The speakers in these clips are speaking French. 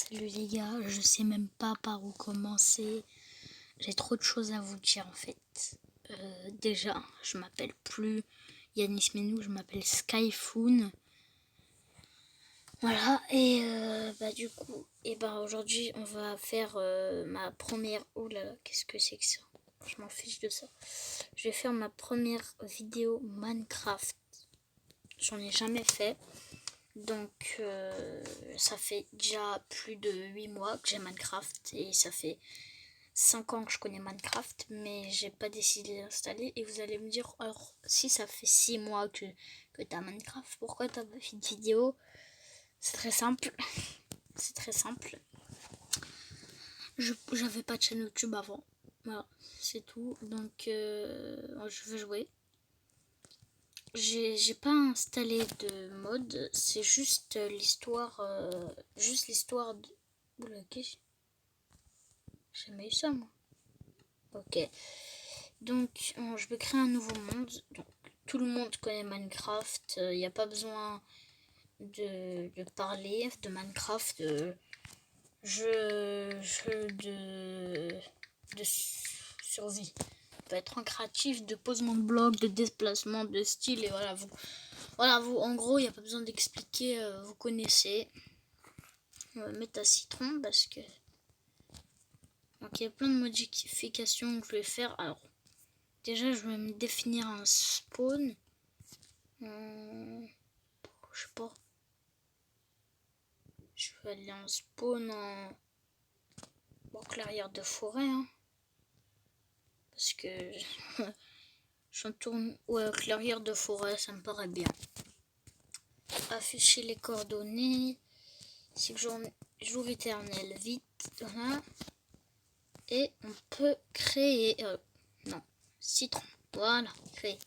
Salut les gars, je sais même pas par où commencer. J'ai trop de choses à vous dire en fait. Déjà, je m'appelle plus Yanis Menou, je m'appelle Skyfoon. Voilà, et du coup, aujourd'hui on va faire ma première. Oh là là, qu'est-ce que c'est que ça? Je m'en fiche de ça. Je vais faire ma première vidéo Minecraft. J'en ai jamais fait. Donc ça fait déjà plus de 8 mois que j'ai Minecraft et ça fait 5 ans que je connais Minecraft, mais j'ai pas décidé d'installer. Et vous allez me dire, alors si ça fait 6 mois que tu as Minecraft, pourquoi t'as pas fait de vidéo? C'est très simple. C'est très simple. J'avais pas de chaîne YouTube avant. Voilà, c'est tout. Donc je veux jouer. J'ai pas installé de mode, c'est juste l'histoire de... Oula, qu'est-ce... J'ai jamais eu ça moi. Ok. Donc je vais créer un nouveau monde. Donc, tout le monde connaît Minecraft. Il n'y a pas besoin de parler de Minecraft. Jeu de survie. Ça peut être en créatif, de posement de blocs, de déplacement, de style. Et voilà, vous en gros, il n'y a pas besoin d'expliquer. Vous connaissez. On va mettre à citron parce que... Donc il y a plein de modifications que je vais faire. Alors, déjà, je vais me définir un spawn. Je sais pas. Je vais aller en spawn en clairière de forêt. Hein, parce que j'en tourne... Ouais, clairière de forêt, ça me paraît bien. Afficher les coordonnées. C'est que jour éternel. Vite. Voilà. Et on peut créer... non. Citron. Voilà. Créer.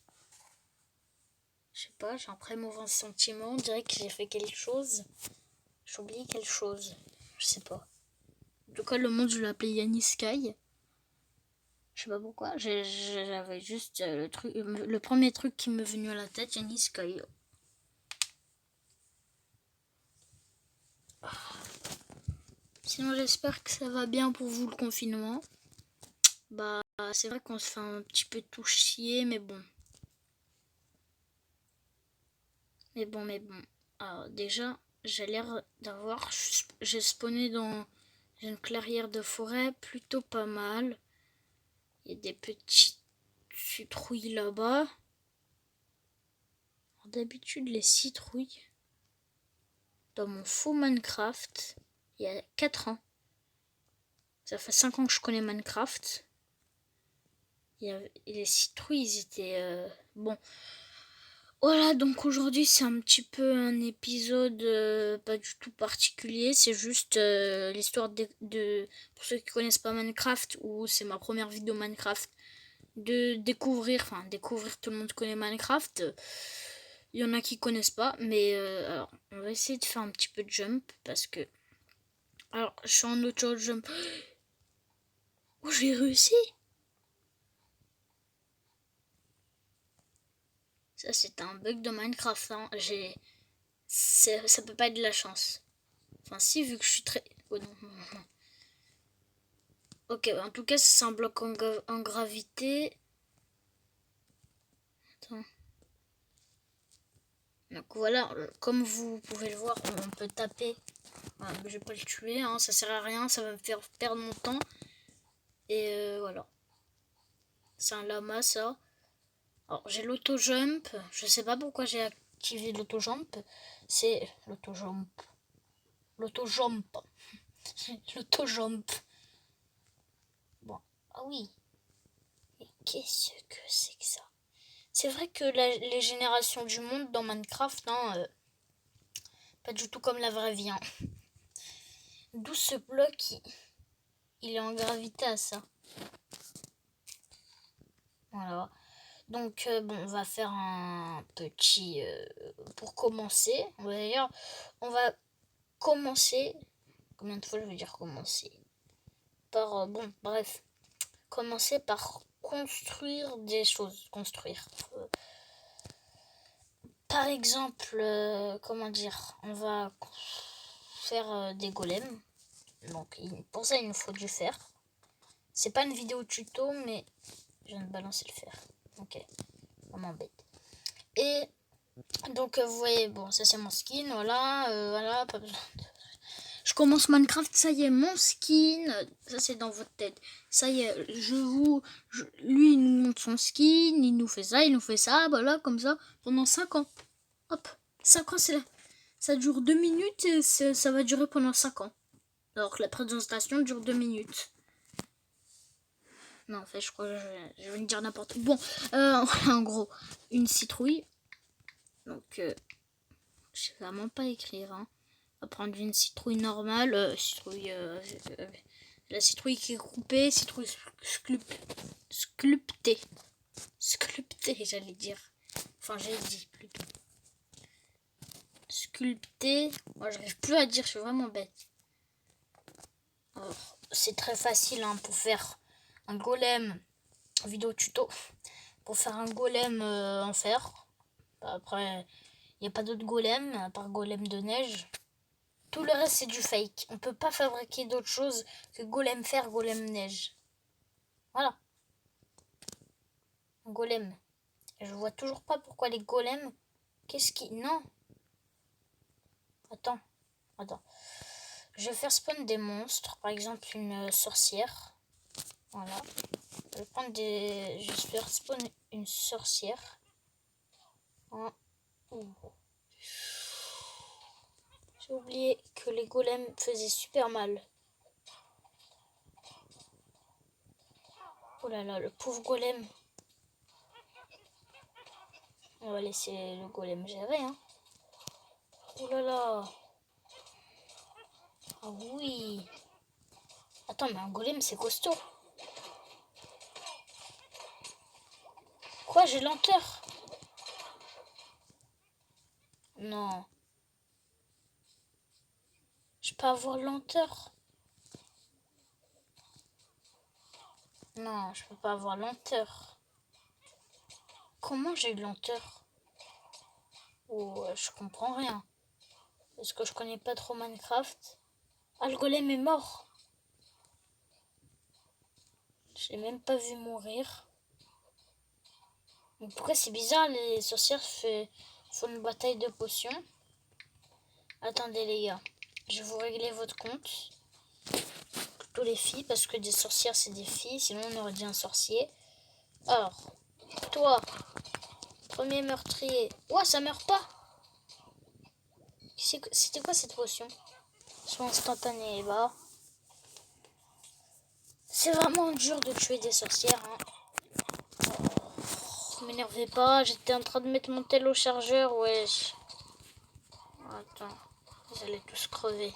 Je sais pas, j'ai un très mauvais sentiment. On dirait que j'ai fait quelque chose. J'ai oublié quelque chose. Je sais pas. En tout cas, le monde, je l'ai appelé Yanis Sky. Je sais pas pourquoi. J'avais juste le premier truc qui m'est venu à la tête, Yanis Sky. Sinon, j'espère que ça va bien pour vous le confinement. Bah, c'est vrai qu'on se fait un petit peu tout chier, mais bon. Mais bon. Alors, déjà, j'ai l'air d'avoir... J'ai spawné dans une clairière de forêt plutôt pas mal. Il y a des petites citrouilles là-bas. D'habitude, les citrouilles, dans mon faux Minecraft, il y a 4 ans. Ça fait 5 ans que je connais Minecraft. Les citrouilles, ils étaient... Bon. Voilà, donc aujourd'hui, c'est un petit peu un épisode pas du tout particulier. C'est juste l'histoire pour ceux qui connaissent pas Minecraft, ou c'est ma première vidéo Minecraft, de découvrir, tout le monde connaît Minecraft. Il y en a qui connaissent pas, mais alors, on va essayer de faire un petit peu de jump, parce que... Alors, je suis en auto jump. Oh, j'ai réussi! Ça, c'est un bug de Minecraft, hein. Ça peut pas être de la chance. Enfin, si, vu que je suis très... Oh non. Ok, en tout cas, c'est un bloc en gravité. Attends. Donc voilà, comme vous pouvez le voir, on peut taper. Voilà, je vais pas le tuer, hein, ça sert à rien, ça va me faire perdre mon temps. Et voilà. C'est un lama, ça. Alors, j'ai l'auto-jump. Je sais pas pourquoi j'ai activé l'auto-jump. C'est l'auto-jump. L'auto-jump. L'auto-jump. Bon, ah oui. Et qu'est-ce que c'est que ça? C'est vrai que les générations du monde dans Minecraft, hein, pas du tout comme la vraie vie. Hein. D'où ce bloc, il est en gravité à ça. Voilà. Donc, bon, on va faire un petit... pour commencer, d'ailleurs, on va commencer... Combien de fois je veux dire commencer? Par... bon, bref. Commencer par construire des choses. Construire. Par exemple, comment dire, on va faire des golems. Donc pour ça, il nous faut du fer. C'est pas une vidéo tuto, mais je viens de balancer le fer. Ok, ça m'embête. Et donc, vous voyez, bon, ça c'est mon skin, voilà, voilà, pas besoin de... Je commence Minecraft, ça y est, mon skin, ça c'est dans votre tête. Ça y est, lui il nous montre son skin, il nous fait ça, voilà, comme ça, pendant 5 ans. Hop, 5 ans, ça dure 2 minutes et ça va durer pendant 5 ans. Alors que la présentation dure 2 minutes. Non, en fait, je crois que je vais me dire n'importe quoi. Bon, en gros, une citrouille. Donc, je sais vraiment pas écrire. Hein. On va prendre une citrouille normale. La citrouille qui est coupée. Citrouille sculptée. Sculptée, j'allais dire. Enfin, j'ai dit plutôt. Sculptée. Moi, j'arrive plus à dire, je suis vraiment bête. C'est très facile hein, pour faire un golem. Vidéo tuto. Pour faire un golem en fer. Après, il n'y a pas d'autre golem, à part golem de neige. Tout le reste, c'est du fake. On peut pas fabriquer d'autre chose que golem fer, golem neige. Voilà. Un golem. Et je vois toujours pas pourquoi les golems... Qu'est-ce qui... Non. Attends. Je vais faire spawn des monstres. Par exemple, une sorcière. Voilà. Je vais prendre des... Je vais faire spawn une sorcière. J'ai oublié que les golems faisaient super mal. Oh là là, le pauvre golem. On va laisser le golem gérer. Hein. Oh là là. Ah oui. Attends, mais un golem, c'est costaud. Quoi, j'ai lenteur? Non. Je peux avoir lenteur? Non, je peux pas avoir lenteur. Comment j'ai eu lenteur? Oh, je comprends rien. Est-ce que je connais pas trop Minecraft? Ah, le golem est mort. Je l'ai même pas vu mourir. Mais pourquoi c'est bizarre, les sorcières font une bataille de potions? Attendez les gars, je vais vous régler votre compte. Plutôt les filles, parce que des sorcières c'est des filles, sinon on aurait dit un sorcier. Alors, toi, premier meurtrier. Ouais, ça meurt pas. C'était quoi cette potion? Soit instantané, bah. C'est vraiment dur de tuer des sorcières. Hein. Oh, m'énervez pas, j'étais en train de mettre mon tel au chargeur, wesh. Attends, vous allez tous crever.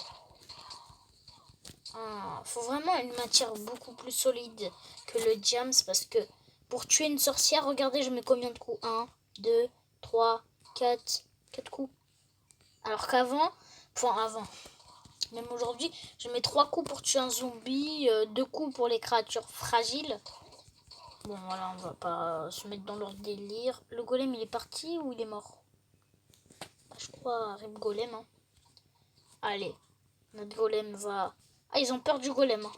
Ah, faut vraiment une matière beaucoup plus solide que le diams parce que pour tuer une sorcière, regardez, je mets combien de coups? 1, 2, 3, 4 coups. Alors qu'avant, même aujourd'hui, je mets 3 coups pour tuer un zombie, 2 coups pour les créatures fragiles. Bon, voilà, on va pas se mettre dans leur délire. Le golem, il est parti ou il est mort? Je crois, rip golem. Hein. Allez, notre golem va... Ah, ils ont peur du golem. Hein.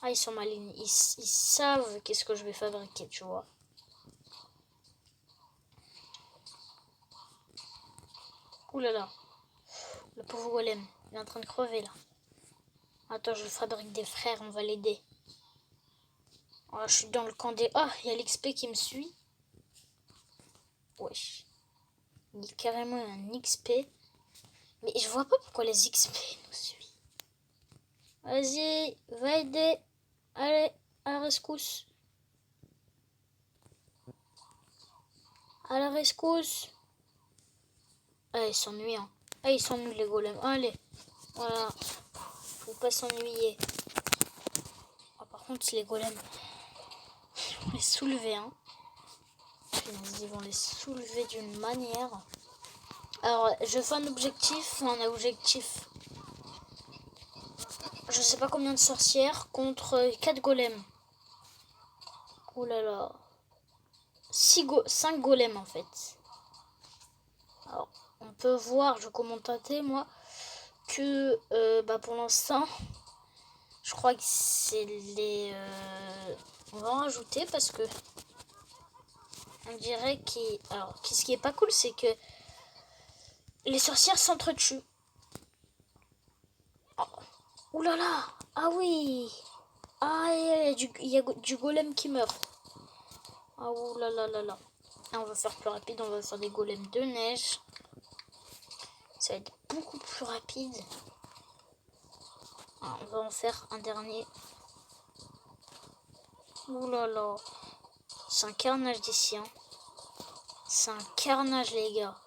Ah, ils sont malins. Ils savent qu'est-ce que je vais fabriquer, tu vois. Ouh là là. Le pauvre golem. Il est en train de crever, là. Attends, je fabrique des frères. On va l'aider. Oh, je suis dans le camp des... Ah, il y a l'XP qui me suit. Wesh. Il y a carrément un XP. Mais je vois pas pourquoi les XP nous suivent. Vas-y, va aider. Allez, à la rescousse. À la rescousse. Ah, ils s'ennuient. Hein. Ah, ils s'ennuient les golems. Allez, voilà. Faut pas s'ennuyer. Ah, par contre, les golems, ils vont les soulever. Hein. Ils vont les soulever d'une manière. Alors, je fais un objectif. Je sais pas combien de sorcières contre 4 golems. Oh là là. 5 golems en fait. Alors, on peut voir, je commentatais moi. que pour l'instant, je crois que c'est les... on va en rajouter parce que on dirait alors, ce qui est pas cool, c'est que les sorcières s'entretuent. Oh. Ouh là là. Ah oui. Ah, il y a du golem qui meurt. Ah ouh là là là là. Ah, on va faire plus rapide, on va faire des golems de neige. Ça va être beaucoup plus rapide. Ah, on va en faire un dernier. Ouh là là. C'est un carnage d'ici. Hein. C'est un carnage, les gars.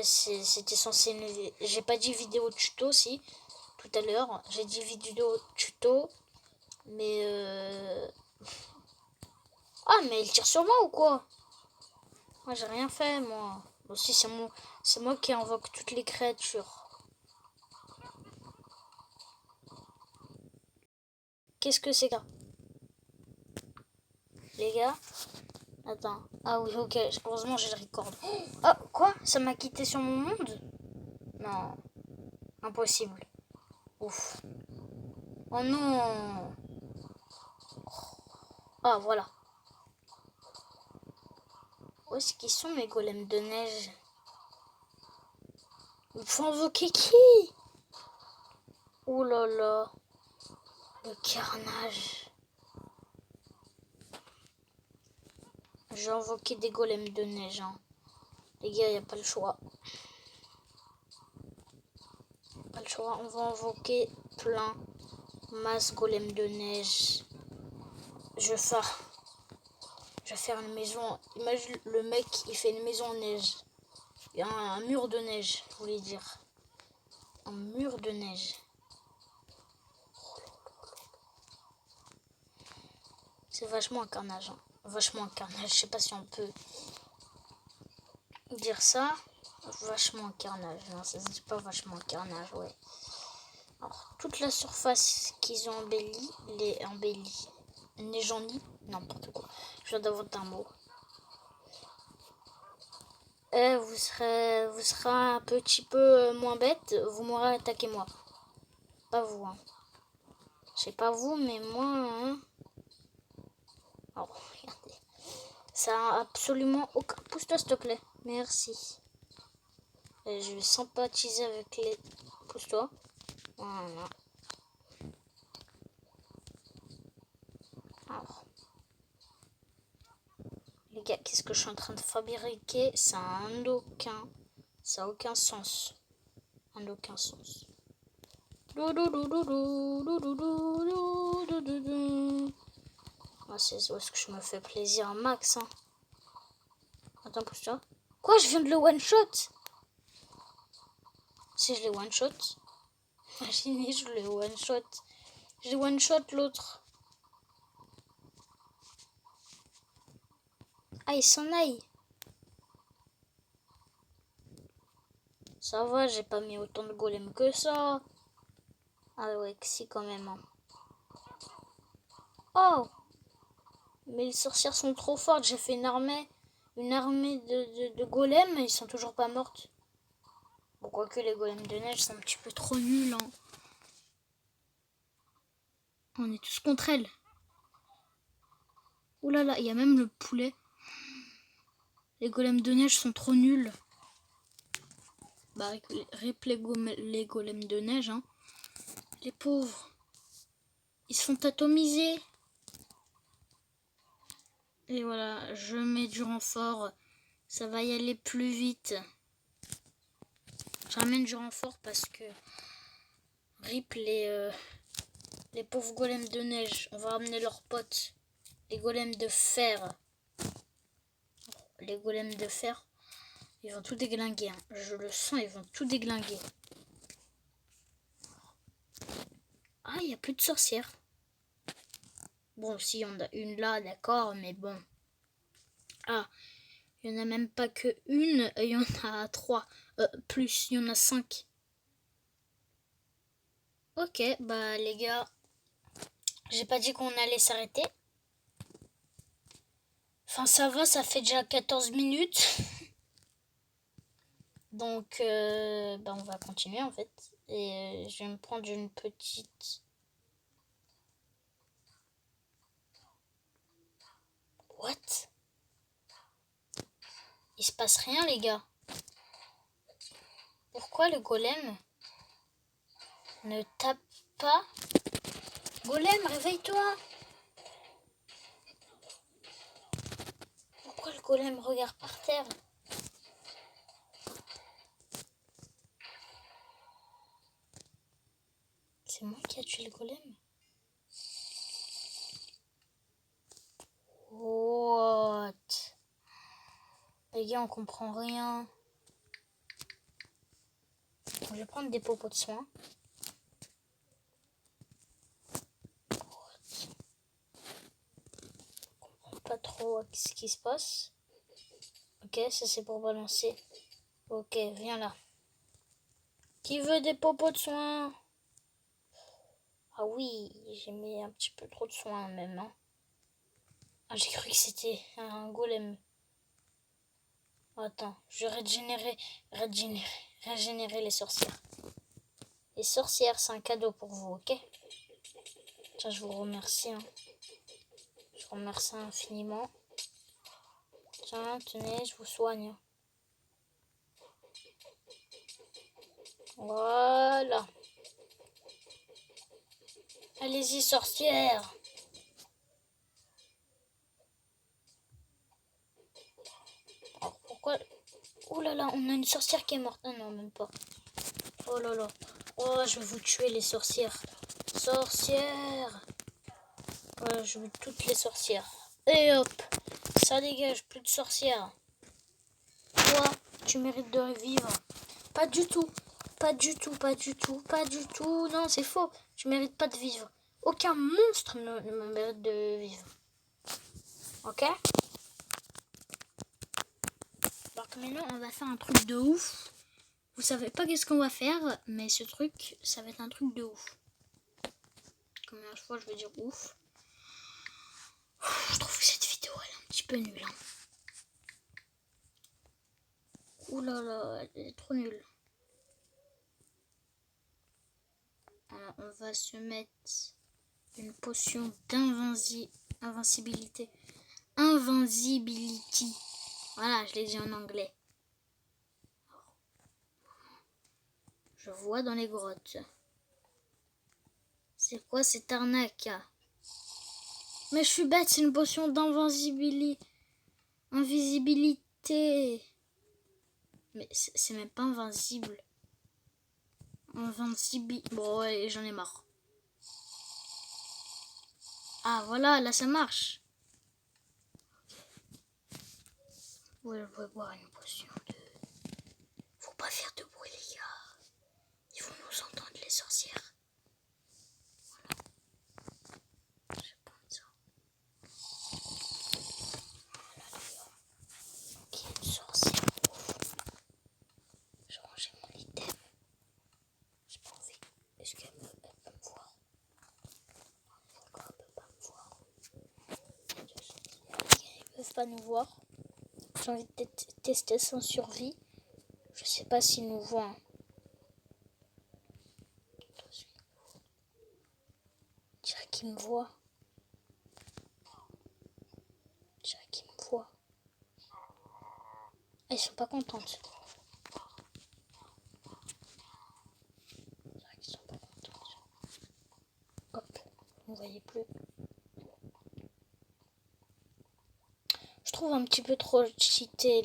C'était censé... J'ai pas dit vidéo tuto, si. Tout à l'heure. J'ai dit vidéo tuto. Mais... Ah, mais il tire sur moi ou quoi? Moi, j'ai rien fait, moi. Aussi, c'est moi qui invoque toutes les créatures. Qu'est-ce que c'est ça? Les gars? Attends. Ah oui, ok. Heureusement, j'ai le record. Ah, quoi? Ça m'a quitté sur mon monde? Non. Impossible. Ouf. Oh non. Ah, voilà. Où est-ce qu'ils sont, mes golems de neige? Il faut invoquer qui? Oh là là. Le carnage. J'ai invoqué des golems de neige. Hein. Les gars, il n'y a pas le choix. Pas le choix. On va invoquer plein. Masse golem de neige. Je vais faire une maison. Imagine le mec, il fait une maison en neige. Il y a un mur de neige, je voulais dire. Un mur de neige. C'est vachement un carnage. Hein. Vachement un carnage. Je sais pas si on peut dire ça. Vachement un carnage. Non, ça se dit pas vachement un carnage, ouais. Alors, toute la surface qu'ils ont embellie, neigeonni, n'importe quoi. Je viens d'inventer un mot. Vous serez un petit peu moins bête, vous m'aurez attaqué moi. Pas vous, hein. Je sais pas vous, mais moi, hein. Oh, regardez. Ça a absolument aucun... Pousse-toi, s'il te plaît. Merci. Je vais sympathiser avec les... Pousse-toi. Voilà. Alors. Les gars, qu'est-ce que je suis en train de fabriquer? Ça a aucun sens. Aucun sens. Ah, c'est où est-ce que je me fais plaisir un max, hein. Attends, pousse-toi. Quoi, je viens de le one-shot? Si je l'ai one-shot. Imaginez, je l'ai one-shot. J'ai one-shot l'autre. Ah, il s'en aille. Ça va, j'ai pas mis autant de golems que ça. Ah ouais, si quand même. Hein. Oh! Mais les sorcières sont trop fortes. J'ai fait une armée de golems, mais ils sont toujours pas mortes. Bon, quoique les golems de neige sont un petit peu trop nuls. Hein. On est tous contre elles. Ouh là là, il y a même le poulet. Les golems de neige sont trop nuls. Bah, rip les golems de neige, hein. Les pauvres. Ils se font atomiser. Et voilà, je mets du renfort. Ça va y aller plus vite. Je ramène du renfort parce que... Rip les pauvres golems de neige. On va ramener leurs potes. Les golems de fer. Les golems de fer. Ils vont tout déglinguer. Hein. Je le sens, ils vont tout déglinguer. Ah, il n'y a plus de sorcières. Bon, si, il y en a une là, d'accord, mais bon. Ah, il n'y en a même pas que une, il y en a 3. Plus, il y en a 5. Ok, bah les gars, j'ai pas dit qu'on allait s'arrêter. Enfin, ça va, ça fait déjà 14 minutes. Donc, on va continuer en fait. Et je vais me prendre une petite... What? Il se passe rien, les gars. Pourquoi le golem ne tape pas? Golem, réveille-toi! Pourquoi le golem regarde par terre? C'est moi qui a tué le golem? What? Les gars, on comprend rien. Je vais prendre des popos de soins. Je comprends pas trop ce qui se passe. Ok, ça c'est pour balancer. Ok, viens là. Qui veut des popos de soins? Ah oui, j'ai mis un petit peu trop de soins même. Hein. Ah, j'ai cru que c'était un golem. Attends, je vais régénérer les sorcières. Les sorcières, c'est un cadeau pour vous, ok? Tiens, je vous remercie. Hein. Je vous remercie infiniment. Tiens, tenez, je vous soigne. Voilà. Allez-y, sorcière. Alors, pourquoi... Oh là là, on a une sorcière qui est morte. Ah non, même pas. Oh là là. Oh, je vais vous tuer, les sorcières. Sorcières. Ouais, je veux toutes les sorcières. Et hop. Ça dégage, plus de sorcières. Toi, tu mérites de revivre. Pas du tout. Pas du tout, pas du tout, pas du tout. Non, c'est faux. Tu mérites pas de vivre. Aucun monstre ne me mérite de vivre. Ok? Alors que maintenant, on va faire un truc de ouf. Vous savez pas qu'est-ce qu'on va faire, mais ce truc, ça va être un truc de ouf. Combien de fois je vais dire ouf? Je trouve que cette vidéo, elle est un petit peu nulle. Hein. Ouh là là, elle est trop nulle. Alors, on va se mettre une potion d'invincibilité. Invincibility. Voilà, je l'ai dit en anglais. Je vois dans les grottes. C'est quoi cette arnaque? Mais je suis bête, c'est une potion invisibilité. Mais c'est même pas invincible. Invincible. Bon, ouais, j'en ai marre. Ah, voilà, là ça marche. Ouais, je vais boire une potion de... Faut pas faire de bruit, les gars. Ils vont nous entendre, les sorcières. Voilà. Je vais prendre ça. Voilà, les gars. Ok, une sorcière. Je rangeais mon item. J'ai pas envie. Est-ce qu'elle peut me voir? Pourquoi elle peut pas me voir? Ils peuvent pas nous voir. J'ai envie de tester sans survie. Je sais pas s'ils nous voient. Hein. Je dirais qu'ils me voient. Je dirais qu'ils me voient. Ah, ils sont pas contentes. Je dirais qu'ils sont pas contentes. Hop, vous ne voyez plus. Je trouve un petit peu trop cheaté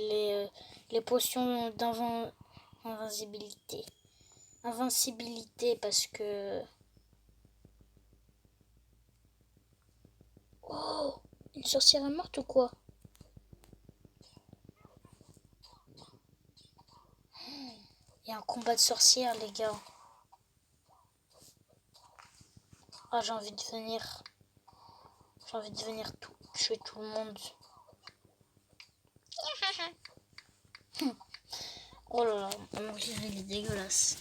les potions d'invincibilité. Invincibilité parce que... Oh, une sorcière est morte ou quoi? Il y a un combat de sorcières, les gars. Ah, j'ai envie de venir. J'ai envie de venir tuer tout le monde. Oh là là, mon livre il est dégueulasse.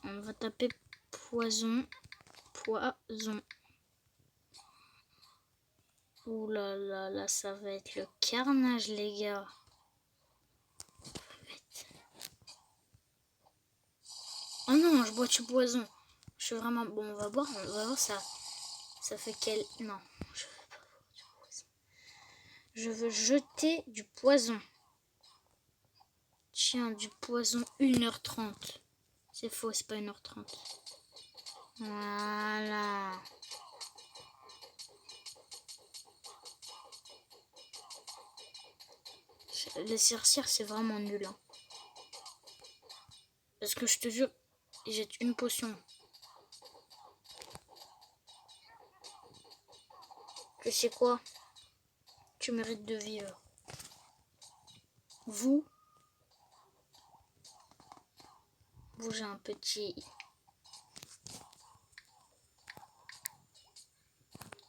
On va taper poison. Poison. Ouh là là, là ça va être le carnage, les gars. bois du poison. Je suis vraiment... Bon, on va voir ça. Ça fait quel... Non, je veux pas boire du poison. Je veux jeter du poison. Tiens, du poison 1h30. C'est faux, c'est pas 1h30. Voilà. Les sorcières, c'est vraiment nul. Hein. Parce que je te jure, ils jettent une potion. Tu sais quoi? Tu mérites de vivre. Vous, j'ai un petit...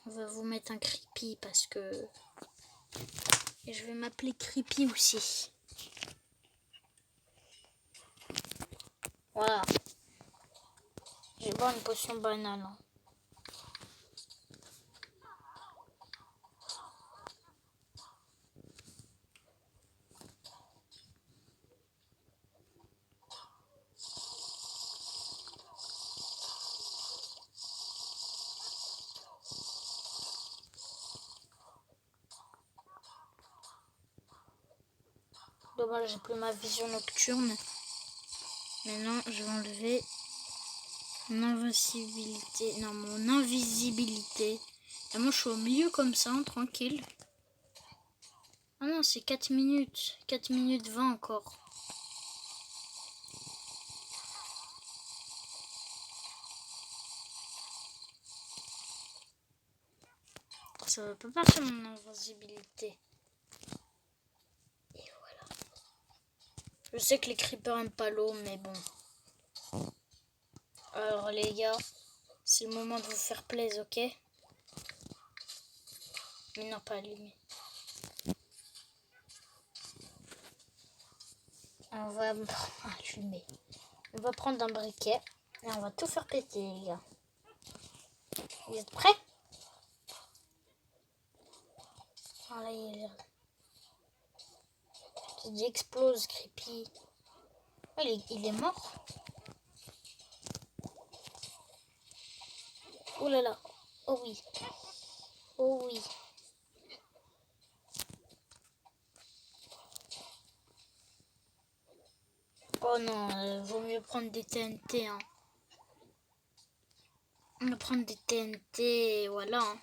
On va vous mettre un creepy parce que... Et je vais m'appeler creepy aussi. Voilà. J'ai boire une potion banale. Hein. Dommage, j'ai plus ma vision nocturne. Maintenant, je vais enlever mon invincibilité. Non, mon invisibilité. Et moi, je suis au milieu comme ça, hein, tranquille. Ah non, c'est 4 minutes. 4 minutes 20 encore. Ça va pas partir mon invincibilité. Et voilà. Je sais que les creepers aiment pas l'eau, mais bon. Alors les gars, c'est le moment de vous faire plaisir, ok? Mais non, pas allumé. On va allumer. On va prendre un briquet et on va tout faire péter, les gars. Vous êtes prêts? Ah là, il explose, creepy. Oh, il est mort. Oh là là. Oh oui. Oh oui. Oh non, vaut mieux prendre des TNT. Hein. On va prendre des TNT et voilà. Hein.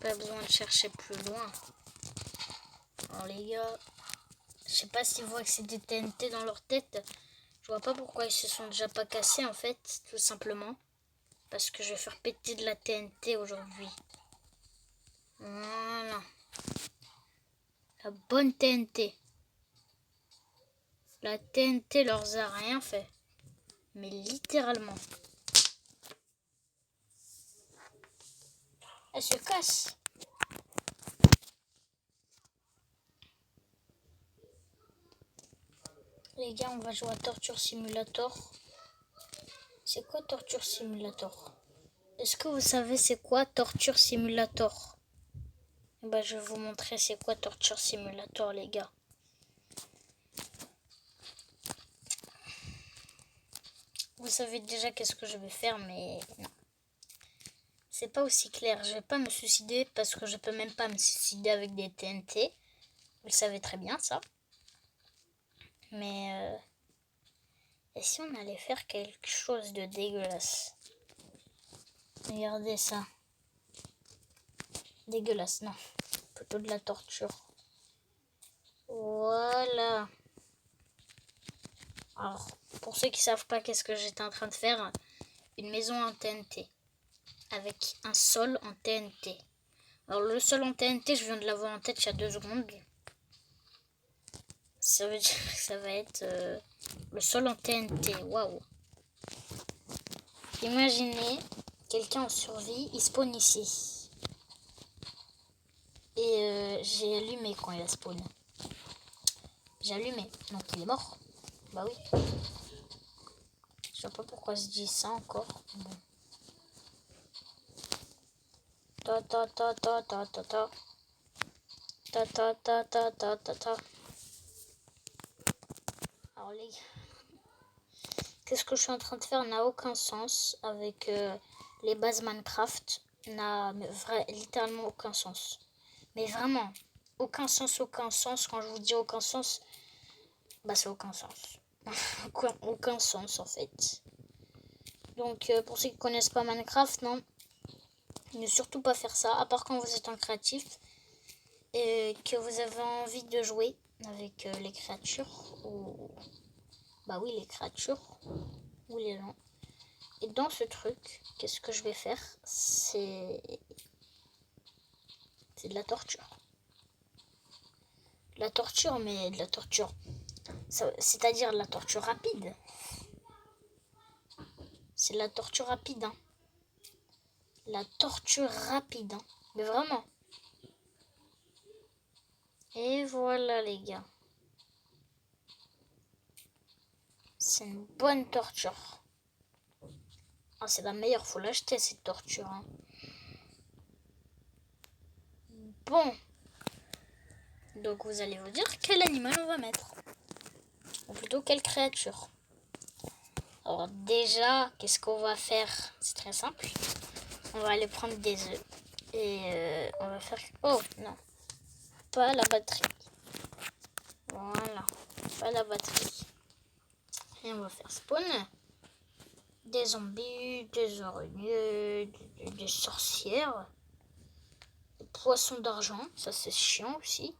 Pas besoin de chercher plus loin. Alors les gars, je sais pas s'ils voient que c'est des TNT dans leur tête. Je vois pas pourquoi ils se sont déjà pas cassés en fait, tout simplement. Parce que je vais faire péter de la TNT aujourd'hui. Voilà. La bonne TNT. La TNT leur a rien fait. Mais littéralement. Elle se casse. Les gars, on va jouer à Torture Simulator. C'est quoi Torture Simulator? Est-ce que vous savez c'est quoi Torture Simulator? Bah, je vais vous montrer c'est quoi Torture Simulator, les gars. Vous savez déjà qu'est-ce que je vais faire, mais non. C'est pas aussi clair. Je vais pas me suicider parce que je peux même pas me suicider avec des TNT. Vous le savez très bien, ça. Mais et si on allait faire quelque chose de dégueulasse? Regardez ça. Dégueulasse, non. Plutôt de la torture. Voilà. Alors, pour ceux qui savent pas qu'est-ce que j'étais en train de faire, une maison en TNT. Avec un sol en TNT. Alors le sol en TNT, je viens de l'avoir en tête il y a 2 secondes. Ça veut dire que ça va être le sol en TNT. Waouh. Imaginez, quelqu'un en survie, il spawn ici. Et j'ai allumé quand il a spawn. J'ai allumé, donc il est mort. Bah oui. Je sais pas pourquoi je dis ça encore. Bon. Ta ta ta ta ta ta ta. Ta ta ta ta ta ta ta. Alors les gars, ce que je suis en train de faire n'a aucun sens avec les bases Minecraft. N'a littéralement aucun sens. Mais vraiment, aucun sens, aucun sens. Quand je vous dis aucun sens, bah c'est aucun sens. Aucun sens en fait. Donc pour ceux qui connaissent pas Minecraft, non, ne surtout pas faire ça, à part quand vous êtes en créatif et que vous avez envie de jouer avec les créatures ou bah oui les créatures ou les gens. Et dans ce truc, qu'est-ce que je vais faire? C'est de la torture. La torture, mais de la torture. C'est-à-dire la torture rapide. C'est la torture rapide. Hein. La torture rapide. Hein. Mais vraiment. Et voilà les gars. C'est une bonne torture. Ah, c'est la meilleure, faut l'acheter cette torture. Hein. Bon. Donc vous allez vous dire quel animal on va mettre. Ou plutôt quelle créature. Alors déjà, qu'est-ce qu'on va faire? C'est très simple. On va aller prendre des œufs. Et on va faire... Oh non. Pas la batterie. Voilà. Pas la batterie. Et on va faire spawn des zombies, des araignées, des sorcières, des poissons d'argent. Ça c'est chiant aussi.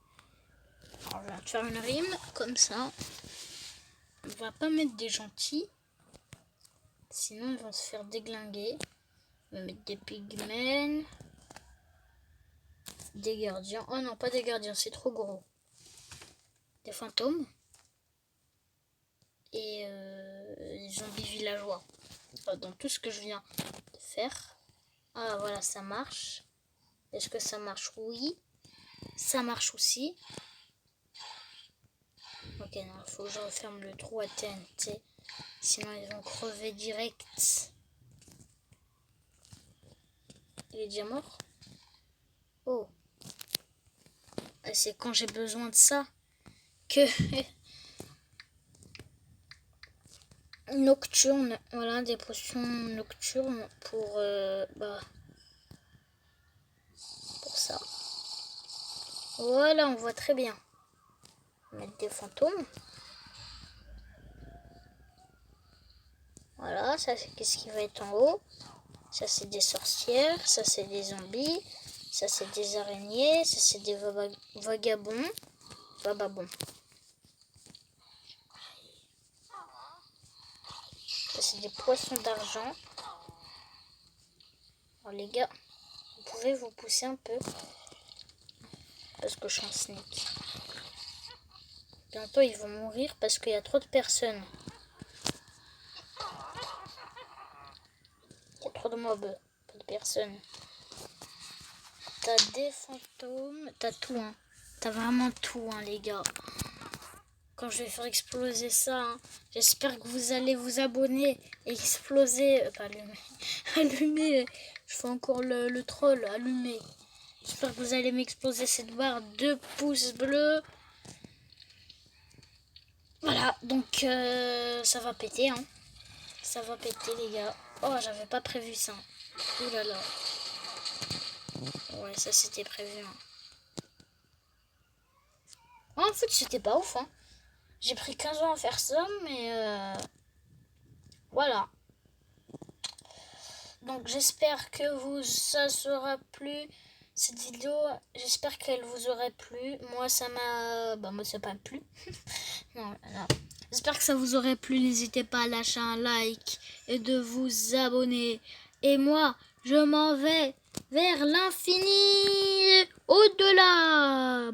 Alors, je vais faire une rime comme ça. On va pas mettre des gentils. Sinon ils vont se faire déglinguer. On va mettre des pigmen. Des gardiens. Oh non, pas des gardiens, c'est trop gros. Des fantômes. Et les zombies villageois. Dans tout ce que je viens de faire. Ah voilà, ça marche. Est-ce que ça marche? Oui. Ça marche aussi. Ok, non, il faut que je referme le trou à TNT. Sinon, ils vont crever direct. Il est déjà mort? Oh. Et c'est quand j'ai besoin de ça que... Nocturne. Voilà, des potions nocturnes pour... pour ça. Voilà, on voit très bien. Mettre des fantômes. Voilà, ça c'est qu'est-ce qui va être en haut. Ça c'est des sorcières, ça c'est des zombies, ça c'est des araignées, ça c'est des vagabonds. Vagabonds. Ça c'est des poissons d'argent. Alors les gars, vous pouvez vous pousser un peu. Parce que je suis un sneak. Bientôt ils vont mourir parce qu'il y a trop de personnes. Il y a trop de mobs, pas de personnes. T'as des fantômes, t'as tout, hein. T'as vraiment tout, hein, les gars. Quand je vais faire exploser ça, hein, j'espère que vous allez vous abonner et exploser. Pas allumer. Allumer. Je fais encore le troll. Allumer. J'espère que vous allez m'exploser cette barre de pouces bleus. Voilà, donc ça va péter, hein. Ça va péter, les gars. Oh, j'avais pas prévu ça. Ouh là là. Ouais, ça c'était prévu. Hein. Oh, en fait, c'était pas ouf. Hein. J'ai pris 15 ans à faire ça, mais voilà. Donc j'espère que ça sera plu. Cette vidéo, j'espère qu'elle vous aurait plu. Moi, ça m'a... Bah, moi, ça m'a pas plu. non, non. J'espère que ça vous aurait plu. N'hésitez pas à lâcher un like et de vous abonner. Et moi, je m'en vais vers l'infini, au-delà.